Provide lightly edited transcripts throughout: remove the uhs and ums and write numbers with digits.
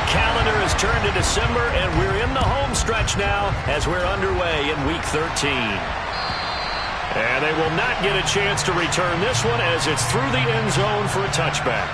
calendar has turned to December, and we're in the home stretch now as we're underway in Week 13. And they will not get a chance to return this one as it's through the end zone for a touchback.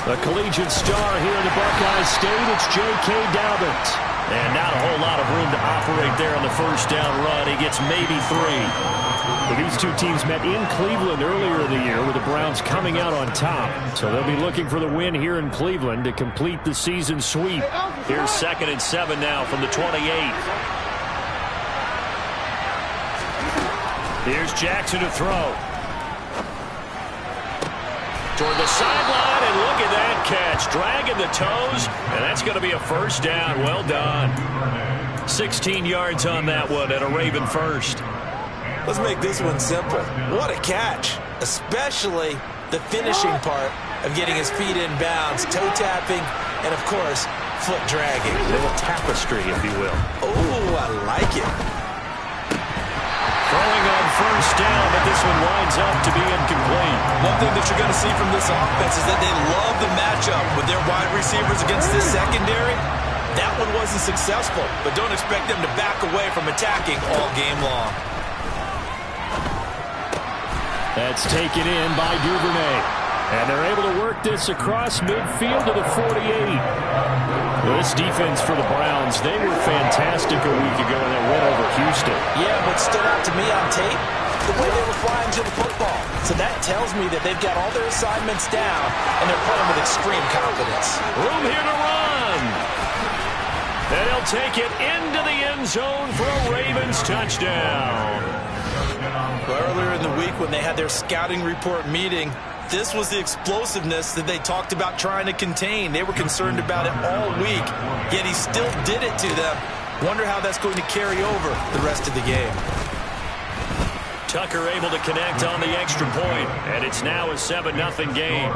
The collegiate star here in the Buckeye State, it's J.K. Dobbins. And not a whole lot of room to operate there on the first down run. He gets maybe 3. Well, these two teams met in Cleveland earlier in the year with the Browns coming out on top. So they'll be looking for the win here in Cleveland to complete the season sweep. Here's 2nd and 7 now from the 28. Here's Jackson to throw. Toward the sideline, and look at that catch. Dragging the toes, and that's going to be a first down. Well done. 16 yards on that one and a Raven first. Let's make this one simple. What a catch, especially the finishing part of getting his feet in bounds, toe tapping, and, of course, foot dragging. A little tapestry, if you will. Oh, I like it. Throwing on first down, but this one winds up to be incomplete. One thing that you're going to see from this offense is that they love the matchup with their wide receivers against this secondary. That one wasn't successful, but don't expect them to back away from attacking all game long. That's taken in by Duvernay. And they're able to work this across midfield to the 48. This defense for the Browns, they were fantastic a week ago in that win over Houston. Yeah, what stood out to me on tape, the way they were flying to the football. So that tells me that they've got all their assignments down, and they're playing with extreme confidence. Room here to run. And he'll take it into the end zone for a Ravens touchdown. Well, earlier in the week when they had their scouting report meeting, this was the explosiveness that they talked about trying to contain. They were concerned about it all week, yet he still did it to them. Wonder how that's going to carry over the rest of the game. Tucker able to connect on the extra point, and it's now a 7-0 game.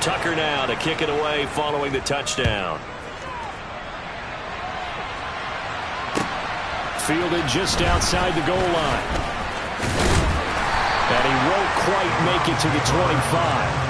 Tucker now to kick it away following the touchdown. Fielded just outside the goal line. And he won't quite make it to the 25.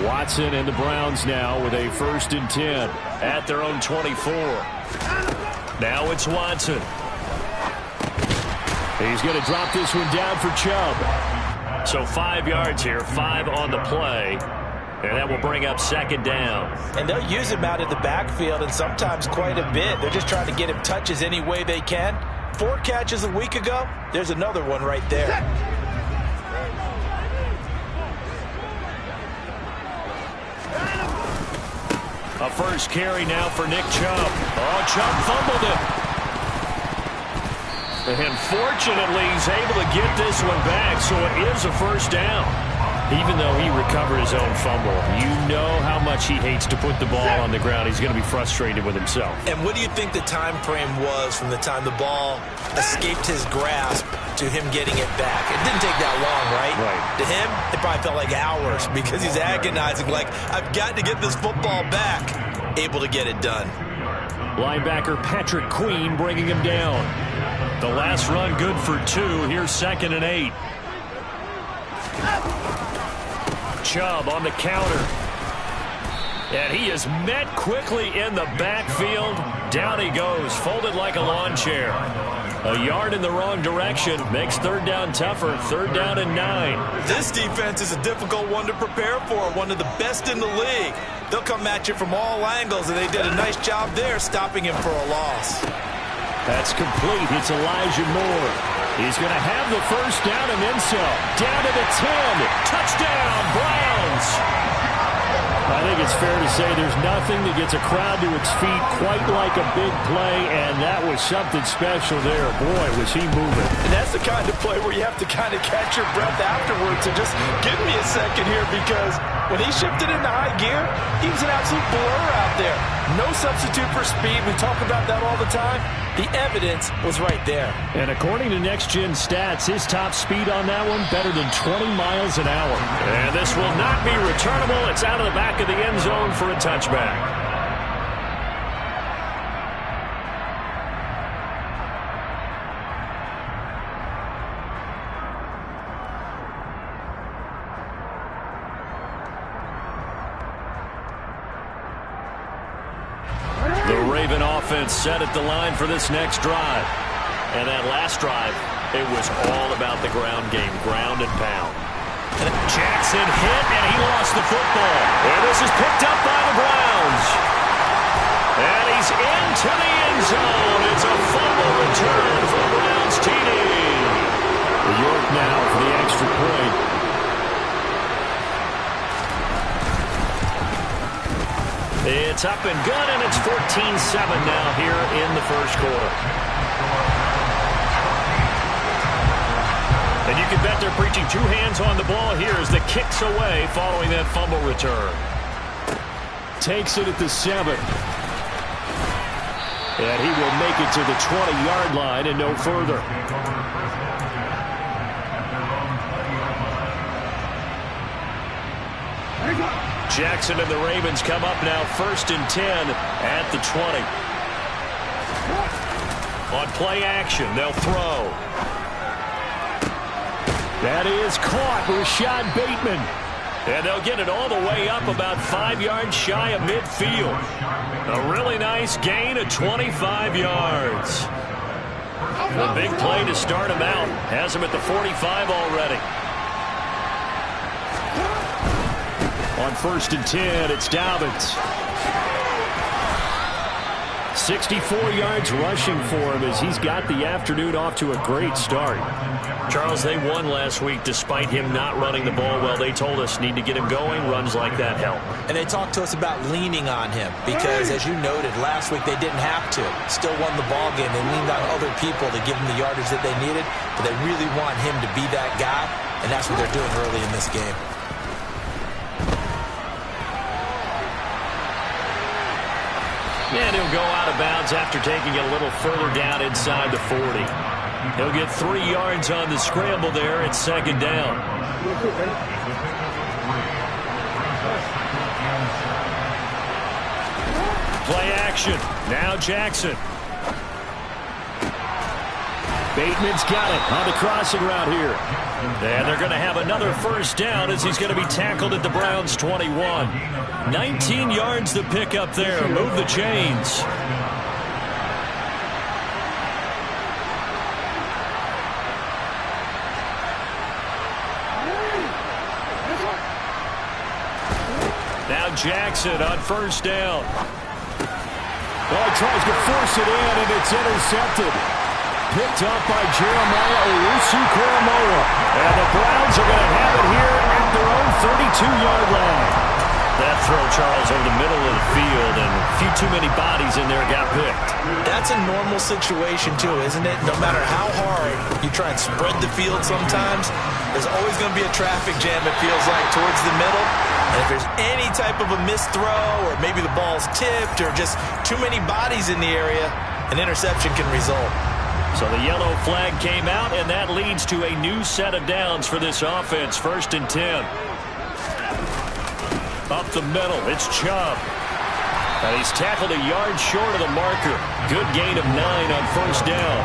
Watson and the Browns now with a 1st and 10 at their own 24. Now it's Watson. He's going to drop this one down for Chubb. So 5 yards here, 5 on the play. And that will bring up 2nd down. And they'll use him out of the backfield, and sometimes quite a bit. They're just trying to get him touches any way they can. 4 catches a week ago. There's another one right there. A first carry now for Nick Chubb. Oh, Chubb fumbled it. And fortunately, he's able to get this one back, so it is a first down. Even though he recovered his own fumble, you know how much he hates to put the ball on the ground. He's going to be frustrated with himself. And what do you think the time frame was from the time the ball escaped his grasp to him getting it back? It didn't take that long, right? Right. To him, it probably felt like hours because he's agonizing, like, I've got to get this football back. Able to get it done. Linebacker Patrick Queen bringing him down. The last run good for 2. Here's 2nd and 8. Chubb on the counter. And he is met quickly in the backfield. Down he goes, folded like a lawn chair. A yard in the wrong direction makes 3rd down tougher. 3rd down and 9. This defense is a difficult one to prepare for, one of the best in the league. They'll come at you from all angles, and they did a nice job there stopping him for a loss. That's complete. It's Elijah Moore. He's going to have the first down and then some. Down to the 10. Touchdown, Browns. I think it's fair to say there's nothing that gets a crowd to its feet quite like a big play, and that was something special there. Boy, was he moving. And that's the kind of play where you have to kind of catch your breath afterwards and just give me a second here, because when he shifted into high gear, he was an absolute blur out there. No substitute for speed. We talk about that all the time. The evidence was right there. And according to Next Gen Stats, his top speed on that one, better than 20 miles an hour. And this will not be returnable. It's out of the back of the end zone for a touchback. Offense set at the line for this next drive. And that last drive, it was all about the ground game, ground and pound. And Jackson hit, and he lost the football. And this is picked up by the Browns. And he's into the end zone. It's a fumble return for the Browns TD. York now for the extra point. It's up and good, and it's 14-7 now here in the first quarter. And you can bet they're preaching two hands on the ball here as the kick's away following that fumble return. Takes it at the 7. And he will make it to the 20-yard line and no further. Jackson and the Ravens come up now 1st and 10 at the 20. On play action, they'll throw. That is caught. Rashad Bateman. And they'll get it all the way up about 5 yards shy of midfield. A really nice gain of 25 yards. A big play to start him out. Has him at the 45 already. On 1st and 10, it's Dobbins. 64 yards rushing for him as he's got the afternoon off to a great start. Charles, they won last week despite him not running the ball well. They told us need to get him going. Runs like that help. And they talked to us about leaning on him because, as you noted, last week they didn't have to. Still won the ball game. They leaned on other people to give them the yardage that they needed, but they really want him to be that guy, and that's what they're doing early in this game. And he'll go out of bounds after taking it a little further down inside the 40. He'll get 3 yards on the scramble there. It's 2nd down. Play action. Now Jackson. Bateman's got it on the crossing route here. And they're going to have another 1st down as he's going to be tackled at the Browns' 21. 19 yards to pick up there. Move the chains. Now Jackson on 1st down. Well, he tries to force it in, and it's intercepted. Picked up by Jeremiah Owusu-Koramoah. And the Browns are going to have it here at their own 32-yard line. That throw, Charles, over the middle of the field, and a few too many bodies in there got picked. That's a normal situation, too, isn't it? No matter how hard you try and spread the field sometimes, there's always going to be a traffic jam, it feels like, towards the middle. And if there's any type of a missed throw, or maybe the ball's tipped, or just too many bodies in the area, an interception can result. So the yellow flag came out, and that leads to a new set of downs for this offense. 1st and 10. Up the middle, it's Chubb. And he's tackled a yard short of the marker. Good gain of 9 on 1st down.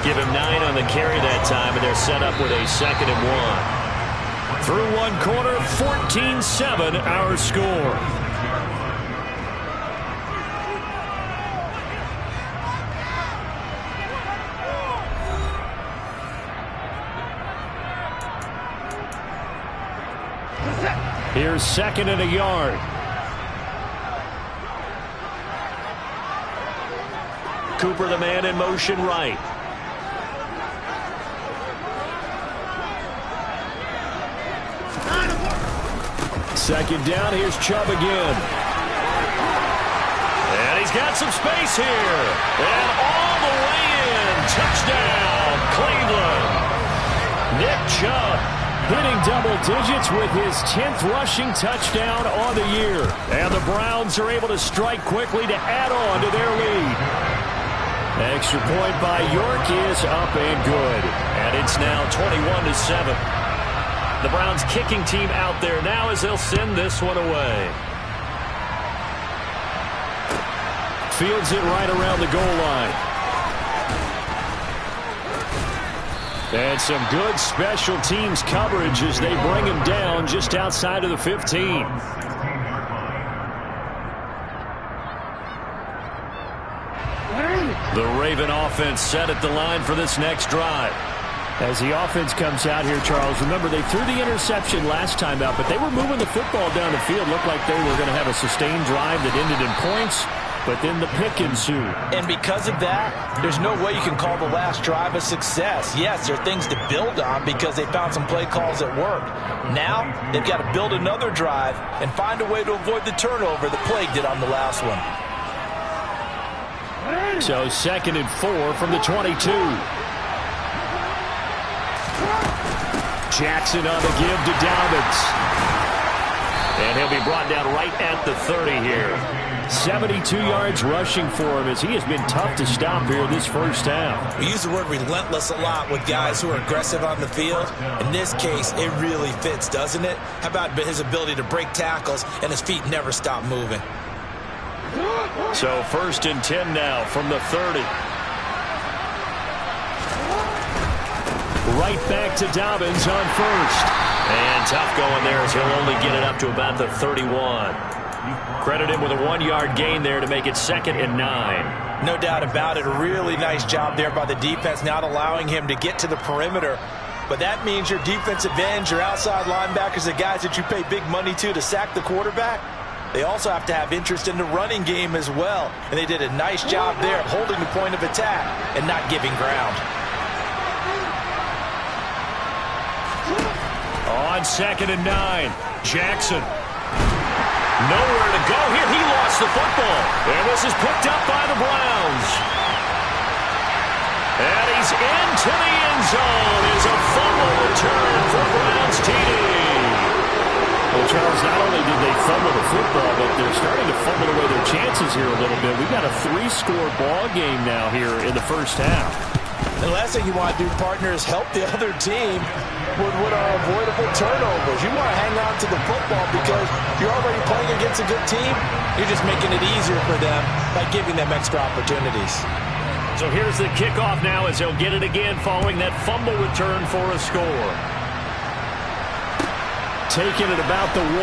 Give him 9 on the carry that time, and they're set up with a 2nd and 1. Through one quarter, 14-7 our score. Here's 2nd and a yard. Cooper, the man in motion right. Second down, here's Chubb again. And he's got some space here. And all the way in. Touchdown, Cleveland. Nick Chubb hitting double digits with his 10th rushing touchdown on the year. And the Browns are able to strike quickly to add on to their lead. Extra point by York is up and good. And it's now 21-7. The Browns kicking team out there now as they'll send this one away. Fields it right around the goal line. And some good special teams coverage as they bring him down just outside of the 15. The Raven offense set at the line for this next drive. As the offense comes out here, Charles, remember they threw the interception last time out, but they were moving the football down the field. Looked like they were going to have a sustained drive that ended in points, but then the pick ensued. And because of that, there's no way you can call the last drive a success. Yes, there are things to build on because they found some play calls that worked. Now, they've got to build another drive and find a way to avoid the turnover that Plague did on the last one. So 2nd and 4 from the 22. Jackson on the give to Dobbins. And he'll be brought down right at the 30 here. 72 yards rushing for him as he has been tough to stop here this first half. We use the word relentless a lot with guys who are aggressive on the field. In this case, it really fits, doesn't it? How about his ability to break tackles and his feet never stop moving? So 1st and 10 now from the 30. Right back to Dobbins on 1st. And tough going there as he'll only get it up to about the 31. Credit him with a 1-yard gain there to make it 2nd and 9. No doubt about it. A really nice job there by the defense, not allowing him to get to the perimeter. But that means your defensive ends, your outside linebackers, the guys that you pay big money to sack the quarterback, they also have to have interest in the running game as well. And they did a nice job there of holding the point of attack and not giving ground. On 2nd and 9, Jackson. Nowhere to go here. He lost the football. And this is picked up by the Browns. And he's into the end zone. It's a fumble return for Browns TD. Well, Charles, not only did they fumble the football, but they're starting to fumble away their chances here a little bit. We've got a 3-score ball game now here in the first half. The last thing you want to do, partner, is help the other team with what are avoidable turnovers. You want to hang on to the football because you're already playing against a good team. You're just making it easier for them by giving them extra opportunities. So here's the kickoff now as they'll get it again following that fumble return for a score. Taking it about the 1.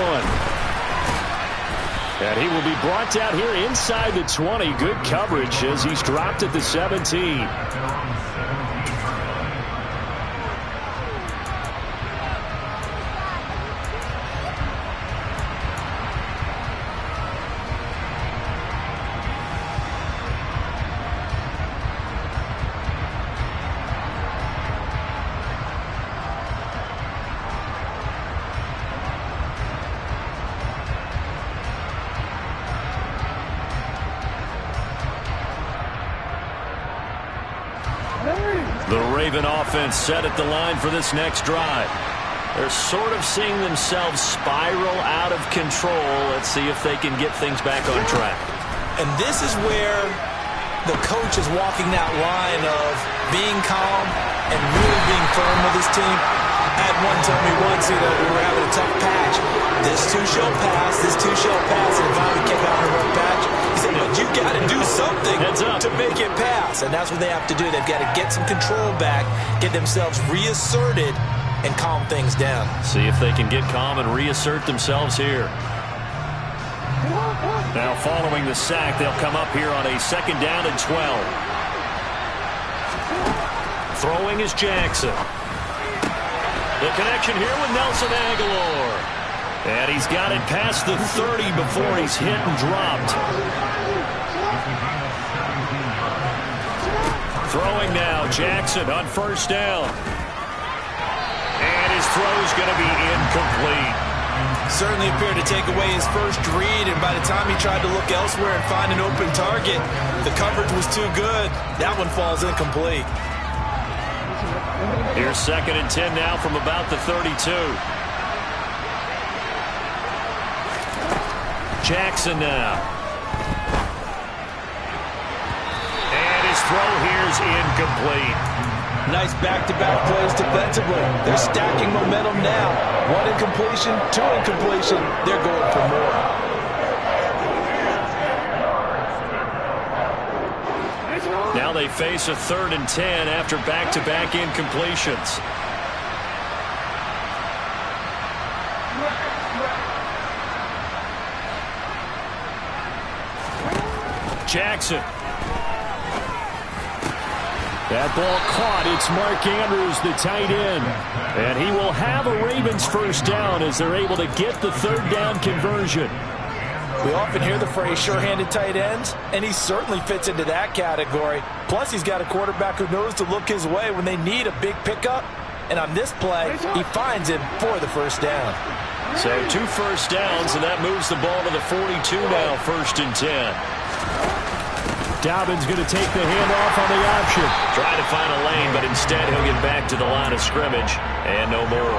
And he will be brought down here inside the 20. Good coverage as he's dropped at the 17. The Raven offense set at the line for this next drive. They're sort of seeing themselves spiral out of control. Let's see if they can get things back on track. And this is where the coach is walking that line of being calm and really being firm with his team. I had one tell me once, we were having a tough patch. This too shall pass, this too shall pass. And finally came out in a rough patch. He said, but you got to do something to make it pass. And that's what they have to do. They've got to get some control back, get themselves reasserted, and calm things down. See if they can get calm and reassert themselves here. Now following the sack, they'll come up here on a 2nd down and 12. Throwing is Jackson. The connection here with Nelson Aguilar. And he's got it past the 30 before he's hit and dropped. Throwing now, Jackson on 1st down. And his throw is going to be incomplete. Certainly appeared to take away his first read, and by the time he tried to look elsewhere and find an open target, the coverage was too good. That one falls incomplete. Here's 2nd and 10 now from about the 32. Jackson now. And his throw here's incomplete. Nice back-to-back plays defensively. They're stacking momentum now. 1 incompletion, 2 incompletion. They're going for more. Now they face a 3rd and 10 after back-to-back incompletions. Jackson. That ball caught. It's Mark Andrews, the tight end. And he will have a Ravens first down as they're able to get the 3rd down conversion. We often hear the phrase sure-handed tight ends, and he certainly fits into that category. Plus, he's got a quarterback who knows to look his way when they need a big pickup. And on this play, he finds him for the first down. So 2 first downs, and that moves the ball to the 42 now, 1st and 10. Dobbins going to take the handoff on the option. Trying to find a lane, but instead he'll get back to the line of scrimmage, and no more.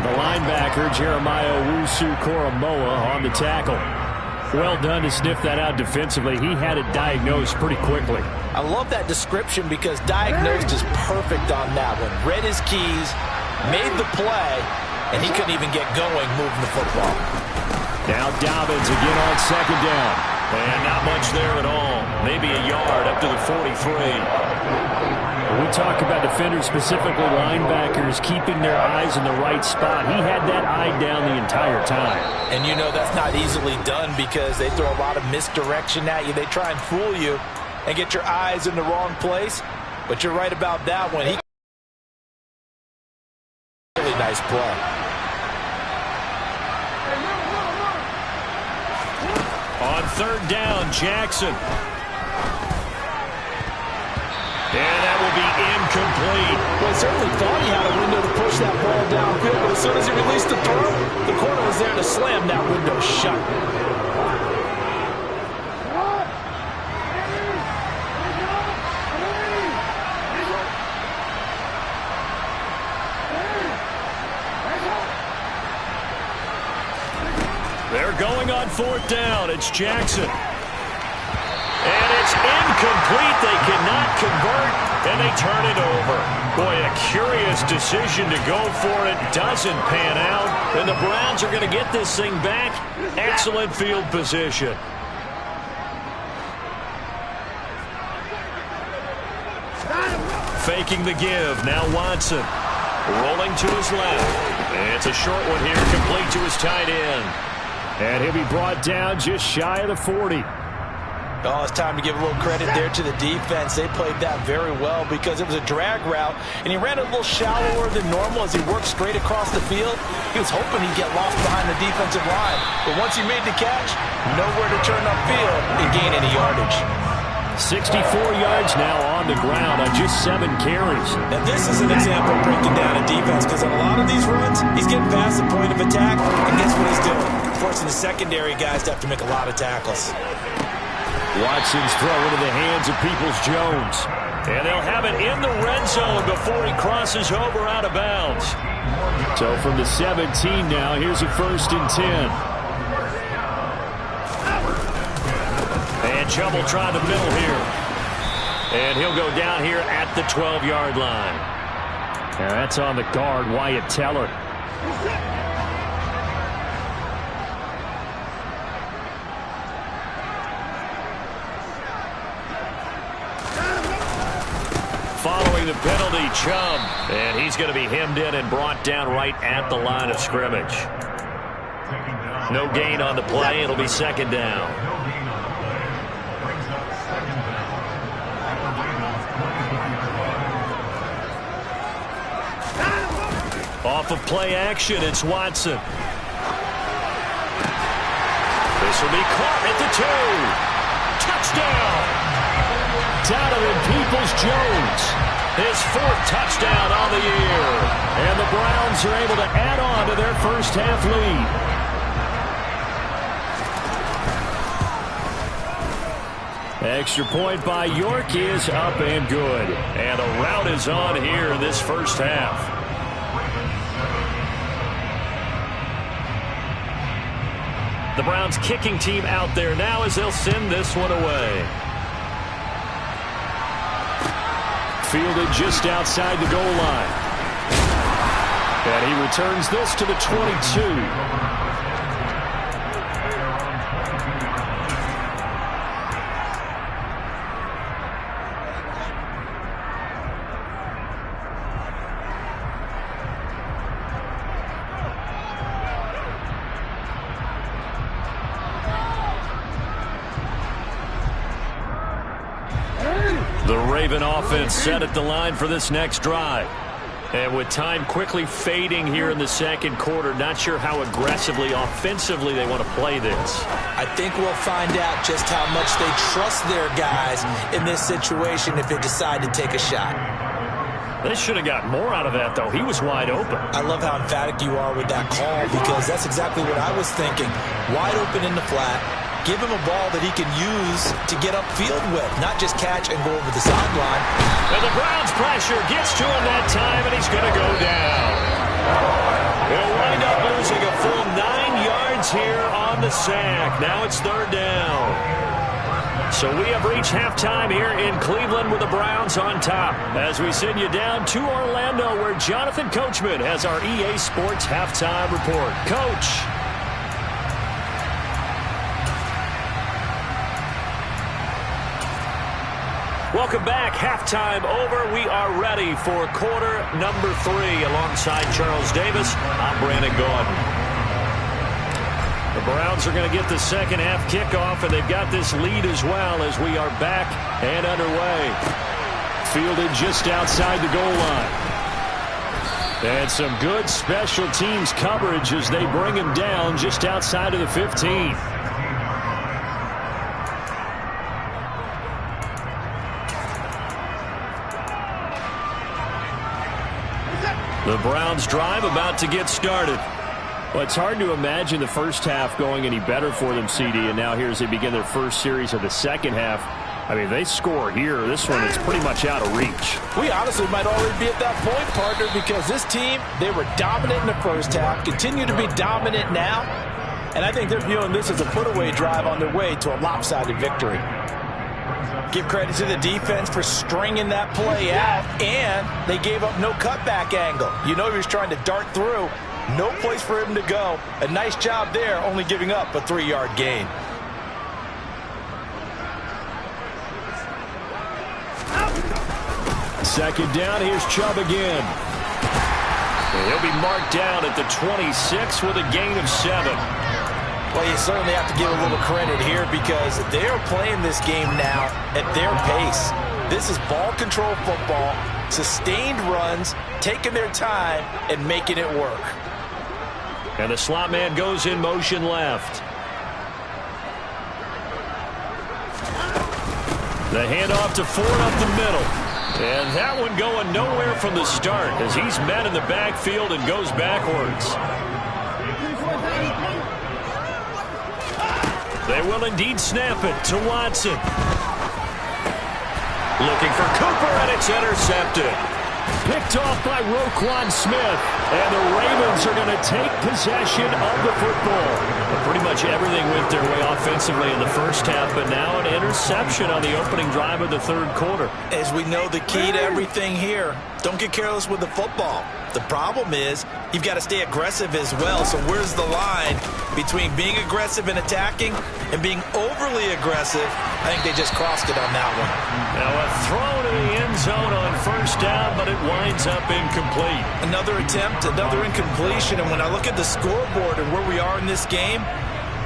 The linebacker, Jeremiah Owusu-Koramoah, on the tackle. Well done to sniff that out defensively. He had it diagnosed pretty quickly. I love that description because diagnosed is perfect on that one. Read his keys, made the play, and he couldn't even get going moving the football. Now Dobbins again on 2nd down. And not much there at all. Maybe a yard up to the 43. When we talk about defenders, specifically linebackers, keeping their eyes in the right spot, he had that eye down the entire time. And you know that's not easily done because they throw a lot of misdirection at you. They try and fool you and get your eyes in the wrong place. But you're right about that one. Really nice play. On 3rd down, Jackson. And that will be incomplete. Well, he certainly thought he had a window to push that ball downfield, but as soon as he released the throw, the corner was there to slam that window shut. They're going on 4th down. It's Jackson. And it's incomplete. They cannot convert, and they turn it over. Boy, a curious decision to go for it. Doesn't pan out, and the Browns are going to get this thing back. Excellent field position. Faking the give. Now Watson. Rolling to his left. And it's a short one here, complete to his tight end. And he'll be brought down just shy of the 40. Oh, it's time to give a little credit there to the defense. They played that very well because it was a drag route, and he ran a little shallower than normal as he worked straight across the field. He was hoping he'd get lost behind the defensive line. But once he made the catch, nowhere to turn upfield and gain any yardage. 64 yards now on the ground on just 7 carries. Now this is an example of breaking down a defense because on a lot of these runs, he's getting past the point of attack, and guess what he's doing? Forcing the secondary guys to have to make a lot of tackles. Watson's throw into the hands of Peoples-Jones. And they'll have it in the red zone before he crosses over out of bounds. So from the 17 now, here's a 1st and 10. And Chubb will try the middle here. And he'll go down here at the 12-yard line. Now that's on the guard, Wyatt Teller. Following the penalty, Chubb. And he's going to be hemmed in and brought down right at the line of scrimmage. No gain on the play. It'll be 2nd down. Off of play action, it's Watson. This will be caught at the 2. Touchdown! Donovan Peoples-Jones. His 4th touchdown on the year. And the Browns are able to add on to their first half lead. Extra point by York is up and good. And a rout is on here in this first half. The Browns kicking team out there now as they'll send this one away. Fielded just outside the goal line. And he returns this to the 22. The Raven offense set at the line for this next drive. And with time quickly fading here in the second quarter, not sure how aggressively, offensively they want to play this. I think we'll find out just how much they trust their guys in this situation if they decide to take a shot. They should have got more out of that, though. He was wide open. I love how emphatic you are with that call because that's exactly what I was thinking. Wide open in the flat. Give him a ball that he can use to get upfield with, not just catch and go over the sideline. And the Browns pressure gets to him that time, and he's going to go down. He'll wind up losing a full 9 yards here on the sack. Now it's 3rd down. So we have reached halftime here in Cleveland with the Browns on top. As we send you down to Orlando, where Jonathan Coachman has our EA Sports halftime report. Coach. Welcome back. Halftime over. We are ready for quarter number 3. Alongside Charles Davis, I'm Brandon Gaudin. The Browns are going to get the second half kickoff, and they've got this lead as well as we are back and underway. Fielded just outside the goal line. And some good special teams coverage as they bring him down just outside of the 15. The Browns drive about to get started. Well, it's hard to imagine the first half going any better for them, CD, and now here as they begin their first series of the second half. I mean, they score here. This one is pretty much out of reach. We honestly might already be at that point, partner, because this team, they were dominant in the first half, continue to be dominant now, and I think they're viewing this as a put-away drive on their way to a lopsided victory. Give credit to the defense for stringing that play out, and they gave up no cutback angle. You know he was trying to dart through. No place for him to go. A nice job there, only giving up a 3-yard gain. Second down, here's Chubb again. He'll be marked down at the 26 with a gain of 7. Well, you certainly have to give a little credit here because they're playing this game now at their pace. This is ball control football, sustained runs, taking their time and making it work. And the slot man goes in motion left. The handoff to Ford up the middle. And that one going nowhere from the start as he's met in the backfield and goes backwards. They will indeed snap it to Watson. Looking for Cooper, and it's intercepted. Picked off by Roquan Smith. And the Ravens are going to take possession of the football. And pretty much everything went their way offensively in the first half, but now an interception on the opening drive of the third quarter. As we know, the key to everything here, don't get careless with the football. The problem is you've got to stay aggressive as well. So where's the line between being aggressive and attacking and being overly aggressive? I think they just crossed it on that one. Now a throw to the end zone on first down, but it winds up incomplete. Another attempt, another incompletion. And when I look at the scoreboard and where we are in this game,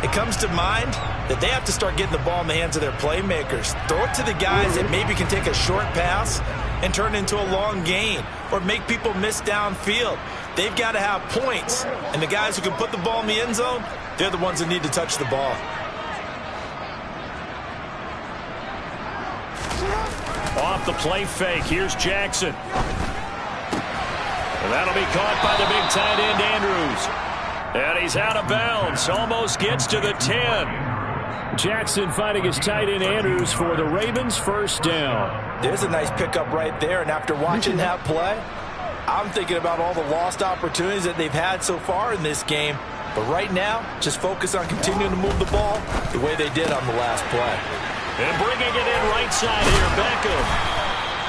it comes to mind that they have to start getting the ball in the hands of their playmakers. Throw it to the guys that maybe can take a short pass and turn it into a long gain or make people miss downfield. They've got to have points. And the guys who can put the ball in the end zone, they're the ones that need to touch the ball. Off the play fake, here's Jackson. And that'll be caught by the big tight end, Andrews. And he's out of bounds, almost gets to the 10. Jackson finding his tight end, Andrews, for the Ravens' first down. There's a nice pickup right there, and after watching that play, I'm thinking about all the lost opportunities that they've had so far in this game. But right now, just focus on continuing to move the ball the way they did on the last play. And bringing it in right side here, Beckham.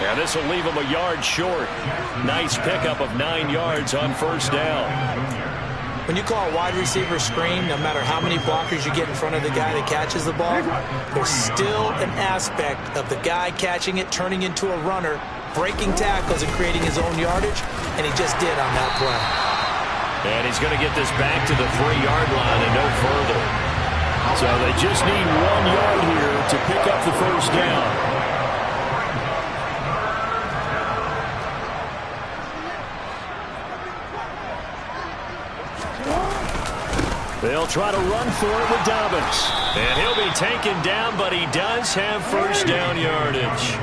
And this will leave him a yard short. Nice pickup of 9 yards on first down. When you call a wide receiver screen, no matter how many blockers you get in front of the guy that catches the ball, there's still an aspect of the guy catching it, turning into a runner, breaking tackles and creating his own yardage, and he just did on that play. And he's going to get this back to the 3-yard line and no further. So they just need 1 yard here to pick up the first down. They'll try to run for it with Dobbins. And he'll be taken down, but he does have first down yardage.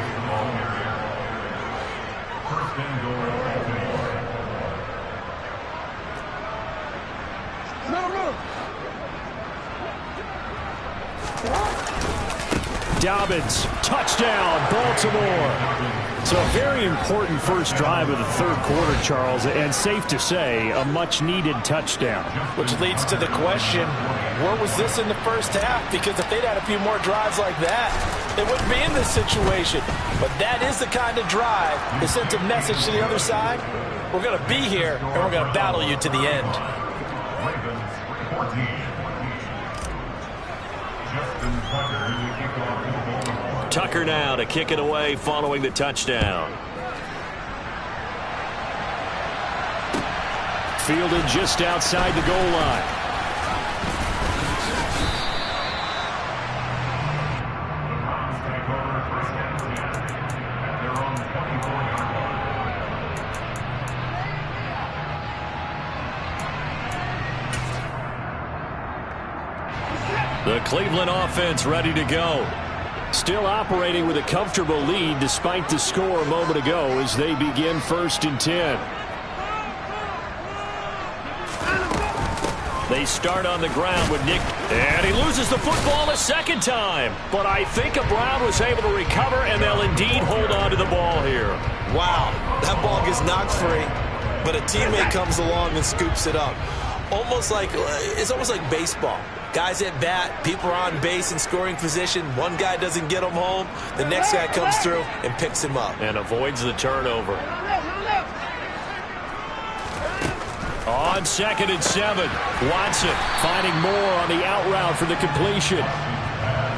Dobbins, touchdown, Baltimore. So a very important first drive of the third quarter, Charles, and safe to say, a much-needed touchdown. Which leads to the question, where was this in the first half? Because if they'd had a few more drives like that, they wouldn't be in this situation. But that is the kind of drive that sends a message to the other side. We're going to be here, and we're going to battle you to the end. Tucker now to kick it away following the touchdown. Fielded just outside the goal line. The Cleveland offense ready to go. Still operating with a comfortable lead despite the score a moment ago as they begin 1st and 10. They start on the ground with Nick, and he loses the football a second time. But I think Brown was able to recover, and they'll indeed hold on to the ball here. Wow, that ball gets knocked free, but a teammate comes along and scoops it up. It's almost like baseball. Guys at bat, people are on base in scoring position. One guy doesn't get him home. The next guy comes through and picks him up. And avoids the turnover. On 2nd and 7, Watson finding more on the out route for the completion.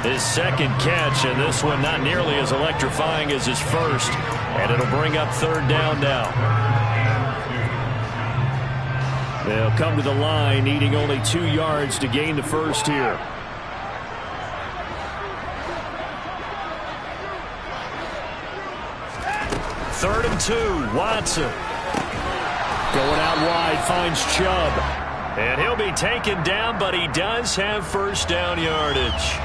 His second catch, and this one not nearly as electrifying as his first. And it'll bring up 3rd down now. They'll come to the line, needing only 2 yards to gain the first here. Third and 2, Watson. Going out wide, finds Chubb. And he'll be taken down, but he does have first down yardage.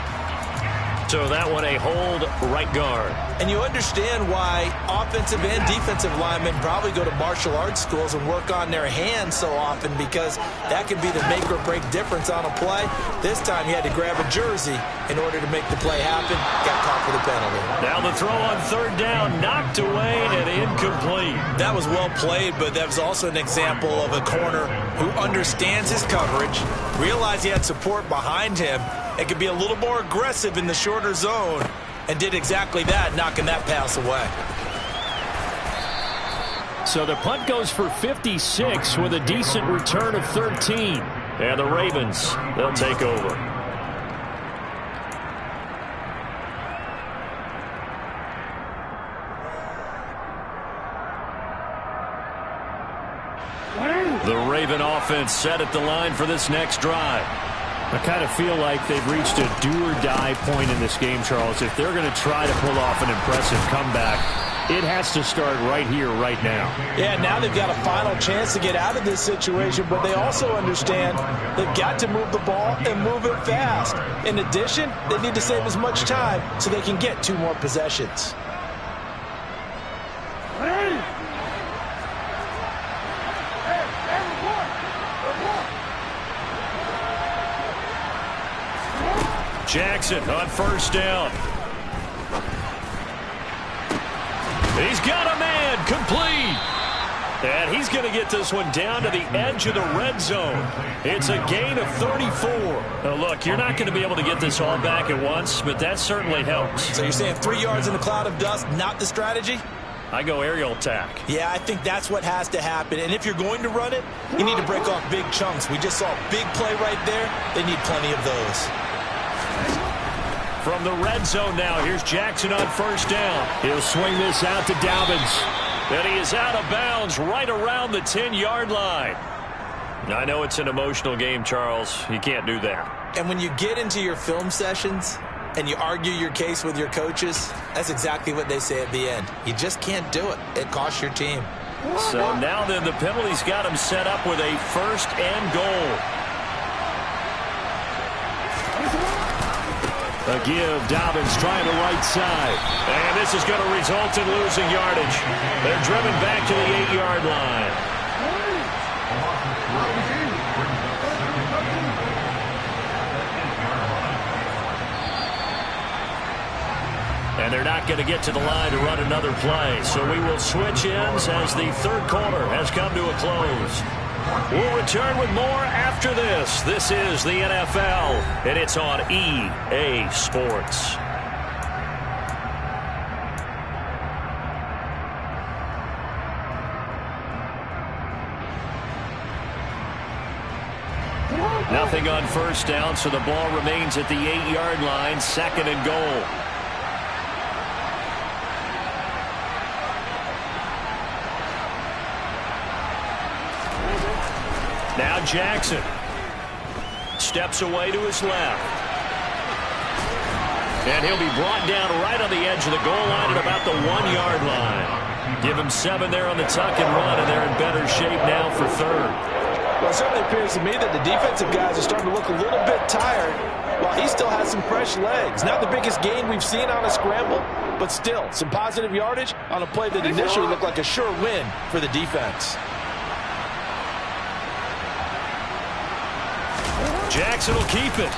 So that one a hold right guard. And you understand why offensive and defensive linemen probably go to martial arts schools and work on their hands so often, because that can be the make or break difference on a play. This time he had to grab a jersey in order to make the play happen. Got caught for the penalty. Now the throw on 3rd down, knocked away and incomplete. That was well played, but that was also an example of a corner who understands his coverage, realized he had support behind him, and could be a little more aggressive in the shorter zone, and did exactly that, knocking that pass away. So the punt goes for 56 with a decent return of 13. And the Ravens, they'll take over. The Raven offense set at the line for this next drive. I kind of feel like they've reached a do-or-die point in this game, Charles. If they're going to try to pull off an impressive comeback, it has to start right here, right now. Yeah, now they've got a final chance to get out of this situation, but they also understand they've got to move the ball and move it fast. In addition, they need to save as much time so they can get 2 more possessions. Jackson on first down. He's got a man, complete. And he's going to get this one down to the edge of the red zone. It's a gain of 34. Now look, you're not going to be able to get this all back at once, but that certainly helps. So you're saying 3 yards in a cloud of dust, not the strategy? I go aerial attack. Yeah, I think that's what has to happen. And if you're going to run it, you need to break off big chunks. We just saw a big play right there. They need plenty of those. From the red zone now, here's Jackson on first down. He'll swing this out to Dobbins. And he is out of bounds right around the 10-yard line. I know it's an emotional game, Charles. You can't do that. And when you get into your film sessions and you argue your case with your coaches, that's exactly what they say at the end. You just can't do it. It costs your team. So now then the penalty's got him set up with a first and goal. A give, Dobbins trying the right side. And this is going to result in losing yardage. They're driven back to the 8-yard line. And they're not going to get to the line to run another play. So we will switch ends as the third quarter has come to a close. We'll return with more after this. This is the NFL, and it's on EA Sports. Nothing on first down, so the ball remains at the 8-yard line, second and goal. Now Jackson steps away to his left. And he'll be brought down right on the edge of the goal line at about the 1-yard line. Give him 7 there on the tuck and run, and they're in better shape now for third. Well, it certainly appears to me that the defensive guys are starting to look a little bit tired while he still has some fresh legs. Not the biggest gain we've seen on a scramble, but still some positive yardage on a play that initially looked like a sure win for the defense. Jackson will keep it.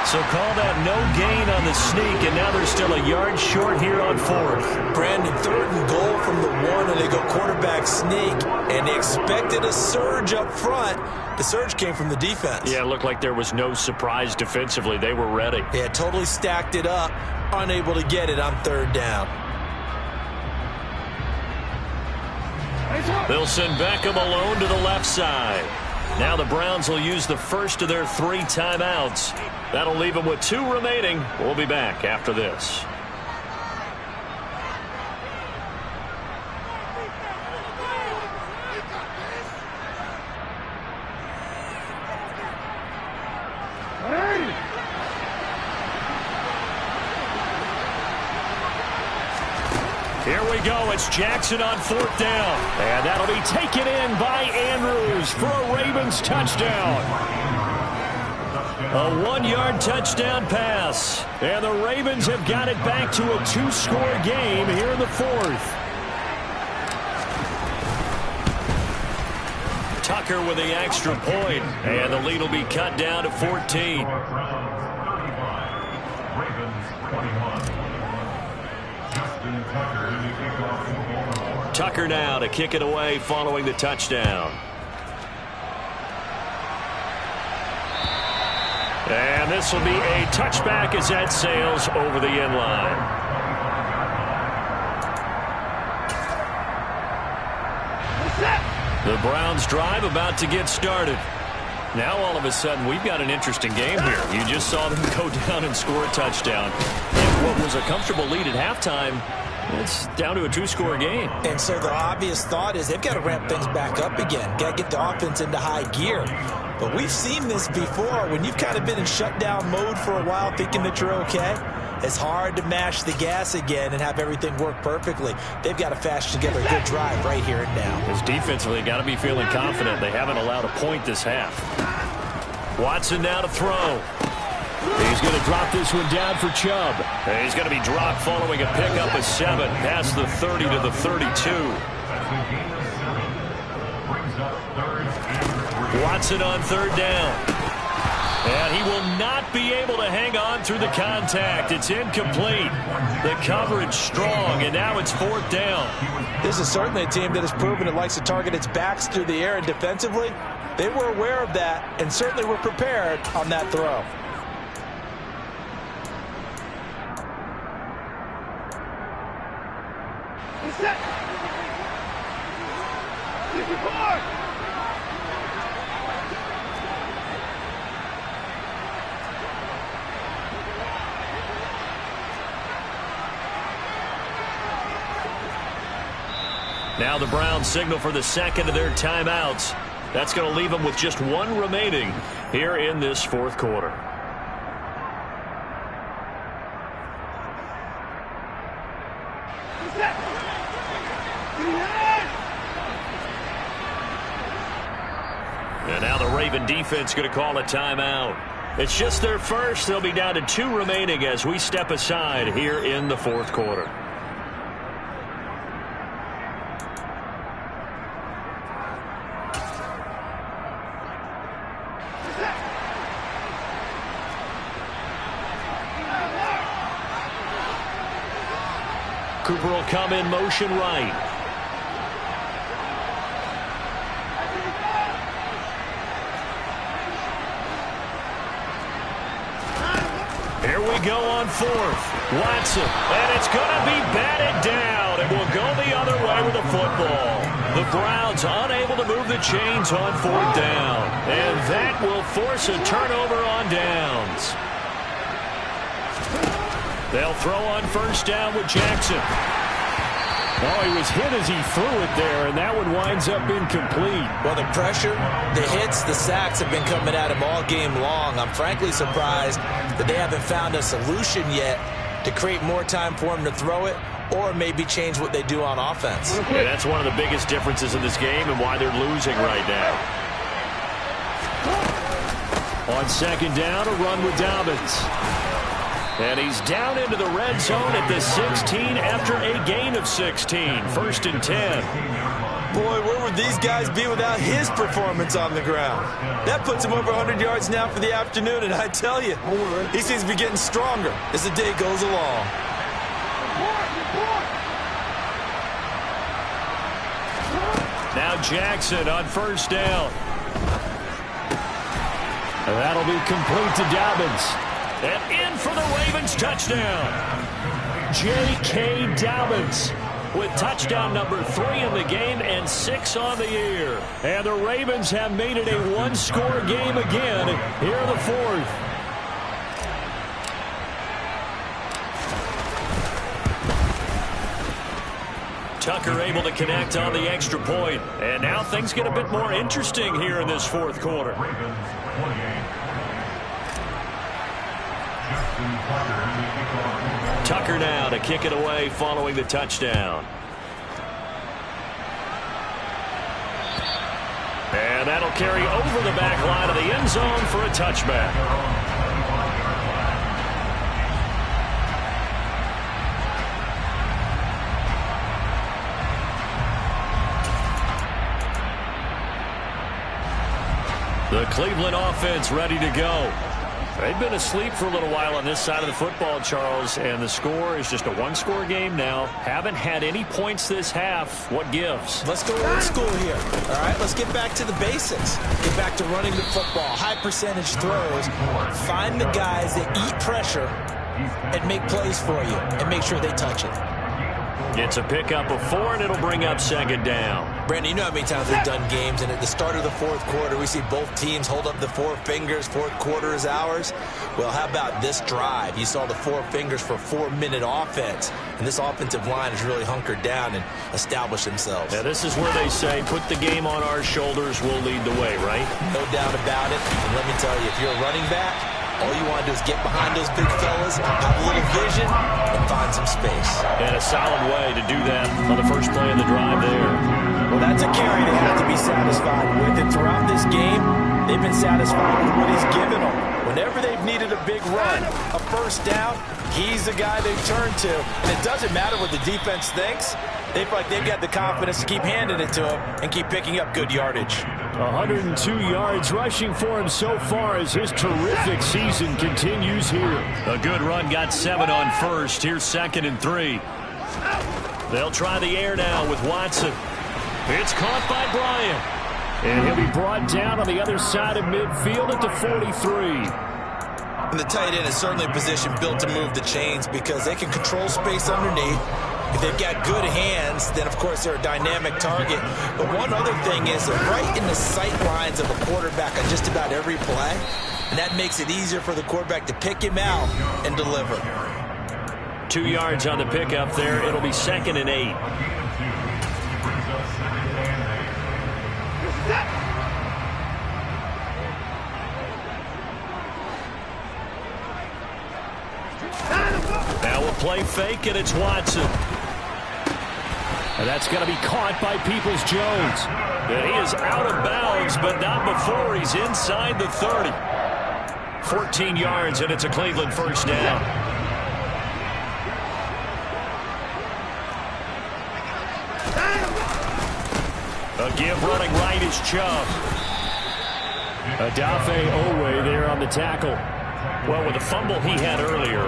So call that no gain on the sneak, and now they're still a yard short here on fourth. Brandon, third and goal from the 1, and they go quarterback sneak, and they expected a surge up front. The surge came from the defense. Yeah, it looked like there was no surprise defensively. They were ready. Yeah, totally stacked it up, unable to get it on third down. They'll send Beckham alone to the left side. Now the Browns will use the first of their 3 timeouts. That'll leave them with 2 remaining. We'll be back after this. Here we go. It's Jackson on fourth down. And that'll be taken in by Andrews for a Ravens touchdown. A 1-yard touchdown pass. And the Ravens have got it back to a 2-score game here in the fourth. Tucker with the extra point. And the lead will be cut down to 14. Tucker now to kick it away following the touchdown. And this will be a touchback as that sails over the end line. The Browns drive about to get started. Now all of a sudden we've got an interesting game here. You just saw them go down and score a touchdown. And what was a comfortable lead at halftime, it's down to a 2-score game. And so the obvious thought is they've got to ramp things back up again. Got to get the offense into high gear. But we've seen this before. When you've kind of been in shutdown mode for a while thinking that you're okay, it's hard to mash the gas again and have everything work perfectly. They've got to fashion together a good drive right here and now. Because defensively, got to be feeling confident. They haven't allowed a point this half. Watson now to throw. He's going to drop this one down for Chubb. And he's going to be dropped following a pickup of 7 past the 30 to the 32. Watson on third down. And he will not be able to hang on through the contact. It's incomplete. The coverage strong, and now it's 4th down. This is certainly a team that has proven it likes to target its backs through the air, and defensively, they were aware of that and certainly were prepared on that throw. Now the Browns signal for the second of their timeouts. That's going to leave them with just one remaining here in this 4th quarter. And now the Raven defense going to call a timeout. It's just their first. They'll be down to 2 remaining as we step aside here in the 4th quarter. Cooper will come in motion right. Here we go on 4th. Watson, and it's going to be batted down, and will go the other way with the football. The Browns unable to move the chains on 4th down, and that will force a turnover on downs. They'll throw on 1st down with Jackson. Oh, he was hit as he threw it there, and that one winds up incomplete. Well, the pressure, the hits, the sacks have been coming at him all game long. I'm frankly surprised that they haven't found a solution yet to create more time for him to throw it or maybe change what they do on offense. Yeah, that's one of the biggest differences in this game and why they're losing right now. On 2nd down, a run with Dobbins. And he's down into the red zone at the 16 after a gain of 16. 1st and 10. Boy, where would these guys be without his performance on the ground? That puts him over 100 yards now for the afternoon, and I tell you, he seems to be getting stronger as the day goes along. Now Jackson on 1st down. And that'll be complete to Dobbins. And in for the Ravens touchdown. J.K. Dobbins with touchdown number 3 in the game and 6 on the year. And the Ravens have made it a one-score game again here in the 4th. Tucker able to connect on the extra point. And now things get a bit more interesting here in this 4th quarter. Tucker now to kick it away following the touchdown. And that'll carry over the back line of the end zone for a touchback. The Cleveland offense ready to go. They've been asleep for a little while on this side of the football, Charles, and the score is just a one-score game now. Haven't had any points this half. What gives? Let's go old school here. All right, let's get back to the basics. Get back to running the football, high percentage throws. Find the guys that eat pressure and make plays for you and make sure they touch it. It's a pickup of 4, and it'll bring up 2nd down. Brandon, you know how many times we've done games, and at the start of the 4th quarter, we see both teams hold up the 4 fingers, 4th quarter is ours. Well, how about this drive? You saw the 4 fingers for 4-minute offense, and this offensive line has really hunkered down and established themselves. Yeah, this is where they say, put the game on our shoulders, we'll lead the way, right? No doubt about it, and let me tell you, if you're a running back, all you want to do is get behind those big fellas, have a little vision, and find some space. And a solid way to do that on the first play of the drive there. Well, that's a carry they have to be satisfied with. And throughout this game, they've been satisfied with what he's given them. Whenever they've needed a big run, a 1st down, he's the guy they've turned to. And it doesn't matter what the defense thinks. They feel like they've got the confidence to keep handing it to him and keep picking up good yardage. 102 yards rushing for him so far as his terrific season continues here. A good run, got 7 on first. Here's 2nd and 3. They'll try the air now with Watson. It's caught by Bryant. And he'll be brought down on the other side of midfield at the 43. And the tight end is certainly a position built to move the chains because they can control space underneath. If they've got good hands, then, of course, they're a dynamic target. But one other thing is they're right in the sight lines of a quarterback on just about every play. And that makes it easier for the quarterback to pick him out and deliver. 2 yards on the pickup there. It'll be 2nd and 8. Now we'll play fake, and it's Watson. And that's going to be caught by Peoples-Jones. And he is out of bounds, but not before he's inside the 30. 14 yards, and it's a Cleveland first down. A give running right is Chubb. Odafe Oweh there on the tackle. Well, with the fumble he had earlier,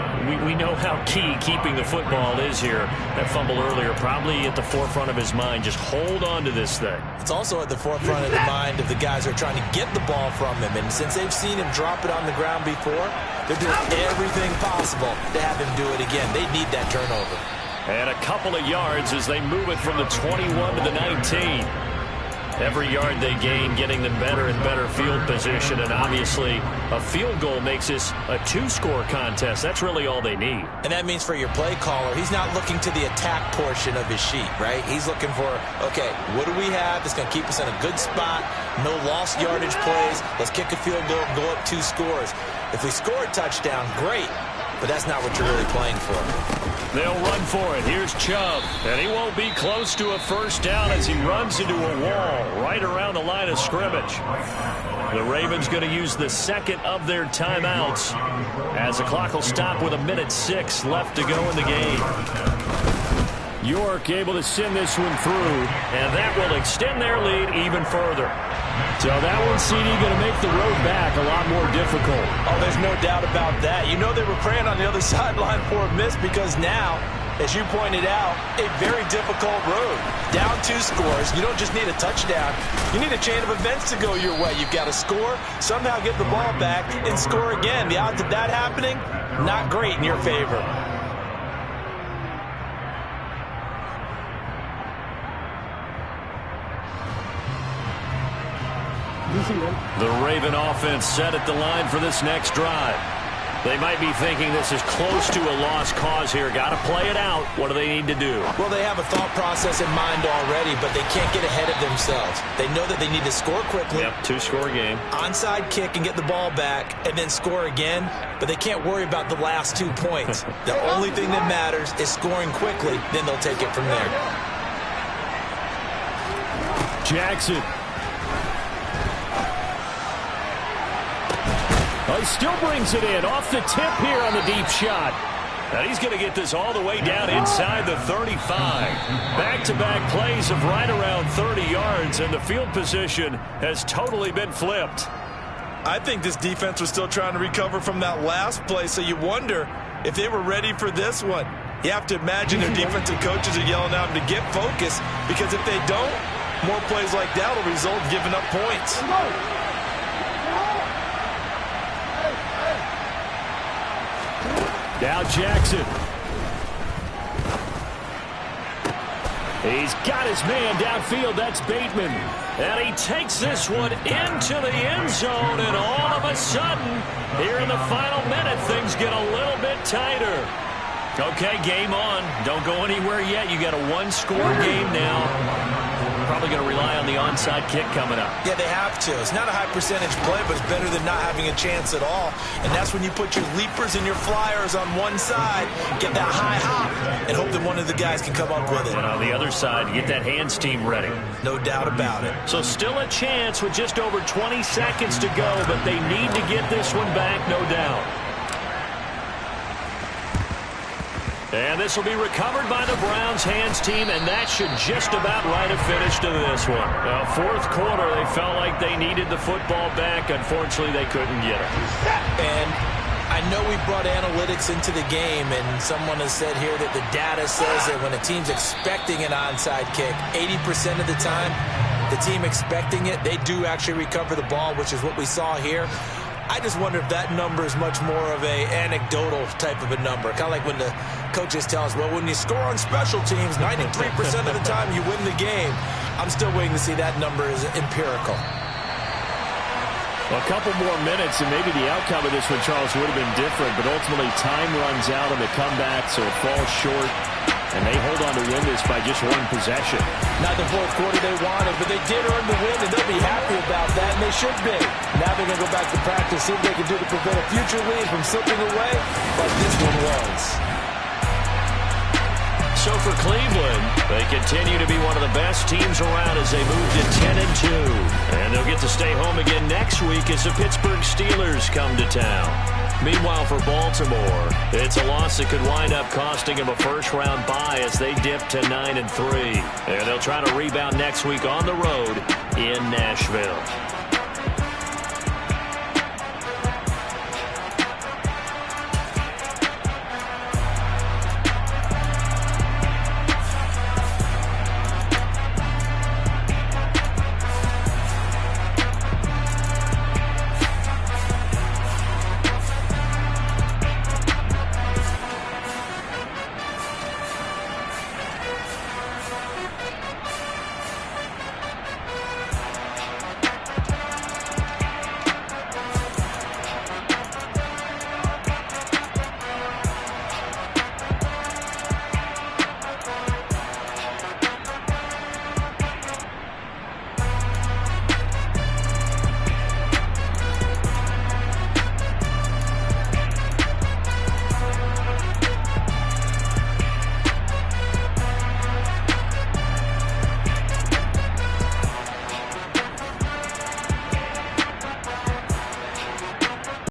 we know how key keeping the football is here. That fumble earlier probably at the forefront of his mind. Just hold on to this thing. It's also at the forefront of the mind of the guys who are trying to get the ball from him. And since they've seen him drop it on the ground before, they're doing everything possible to have him do it again. They need that turnover. And a couple of yards as they move it from the 21 to the 19. Every yard they gain, getting them better and better field position. And obviously, a field goal makes this a 2-score contest. That's really all they need. And that means for your play caller, he's not looking to the attack portion of his sheet, right? He's looking for, okay, what do we have that's going to keep us in a good spot? No lost yardage plays. Let's kick a field goal and go up 2 scores. If we score a touchdown, great. But that's not what you're really playing for. They'll run for it. Here's Chubb. And he won't be close to a first down as he runs into a wall right around the line of scrimmage. The Ravens going to use the second of their timeouts as the clock will stop with 1:06 left to go in the game. York able to send this one through. And that will extend their lead even further. So that one, CD, going to make the road back a lot more difficult. Oh, there's no doubt about that. You know they were praying on the other sideline for a miss because now, as you pointed out, a very difficult road. Down 2 scores. You don't just need a touchdown. You need a chain of events to go your way. You've got to score, somehow get the ball back, and score again. The odds of that happening, not great in your favor. The Raven offense set at the line for this next drive. They might be thinking this is close to a lost cause here. Got to play it out. What do they need to do? Well, they have a thought process in mind already, but they can't get ahead of themselves. They know that they need to score quickly. Yep, 2-score game. Onside kick and get the ball back and then score again, but they can't worry about the last 2 points. The only thing that matters is scoring quickly, then they'll take it from there. Jackson. Oh, he still brings it in off the tip here on the deep shot. And he's going to get this all the way down inside the 35. Back-to-back plays of right around 30 yards, and the field position has totally been flipped. I think this defense was still trying to recover from that last play, so you wonder if they were ready for this one. You have to imagine their defensive coaches are yelling at them to get focused, because if they don't, more plays like that will result in giving up points. Now Jackson. He's got his man downfield. That's Bateman. And he takes this one into the end zone, and all of a sudden, here in the final minute, things get a little bit tighter. Okay, game on. Don't go anywhere yet. You got a 1-score game now. Probably going to rely on the onside kick coming up. Yeah, they have to. It's not a high percentage play, but it's better than not having a chance at all. And that's when you put your leapers and your flyers on one side, get that high hop, and hope that one of the guys can come up with it. And on the other side, get that hands team ready. No doubt about it. So still a chance with just over 20 seconds to go, but they need to get this one back, no doubt. And this will be recovered by the Browns hands team, and that should just about write a finish to this one. Fourth quarter, they felt like they needed the football back. Unfortunately, they couldn't get it. And I know we brought analytics into the game, and someone has said here that the data says that when a team's expecting an onside kick, 80% of the time, the team expecting it, they do actually recover the ball, which is what we saw here. I just wonder if that number is much more of a anecdotal type of a number. Kind of like when the coaches tell us, well, when you score on special teams, 93% of the time you win the game. I'm still waiting to see that number is empirical. Well, a couple more minutes, and maybe the outcome of this one, Charles, would have been different. But ultimately, time runs out on the comeback, so it falls short. And they hold on to win this by just one possession. Not the fourth quarter they wanted, but they did earn the win, and they'll be happy about that, and they should be. Now they're going to go back to practice, see what they can do to prevent a future lead from slipping away, like this one was. So for Cleveland, they continue to be one of the best teams around as they move to 10-2. And they'll get to stay home again next week as the Pittsburgh Steelers come to town. Meanwhile, for Baltimore, it's a loss that could wind up costing them a first-round bye as they dip to 9-3. And they'll try to rebound next week on the road in Nashville.